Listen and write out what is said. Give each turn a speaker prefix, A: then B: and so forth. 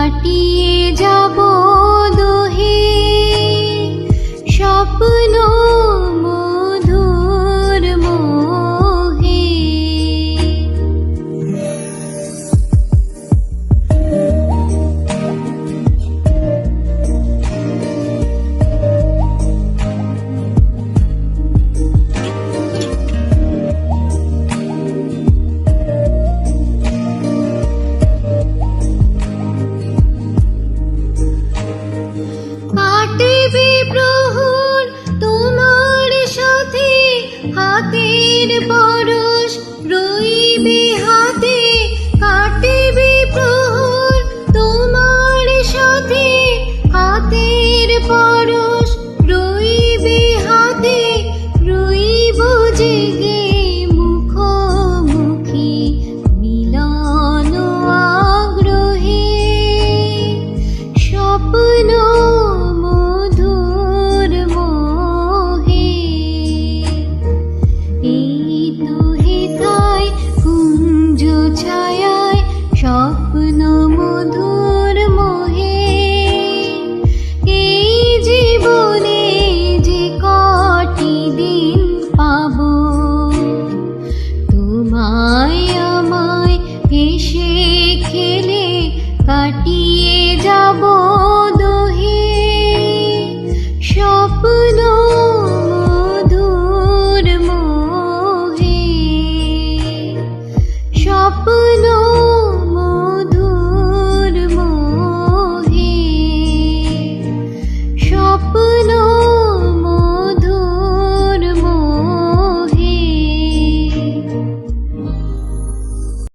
A: কাটিয়ে যাব দোহে স্বপ্ন মধুর মোহে। কাটবে প্রহর তোমার সাথে, হাতের পরশ রইবে হাতে। কাটবে প্রহর তোমার সাথে, হাতের পরশ রইবে হাতে। রইব জেগে মুখোমুখি মিলন আগ্রহে স্বপ্ন মধুর মোহে। এই তো হেথায় কুঞ্জ ছায়ায় স্বপ্ন মধুর মোহে। এই জীবনে যে কটি দিন পাবো, তোমায় আমায় হেসে খেলে কাটিয়ে যাব।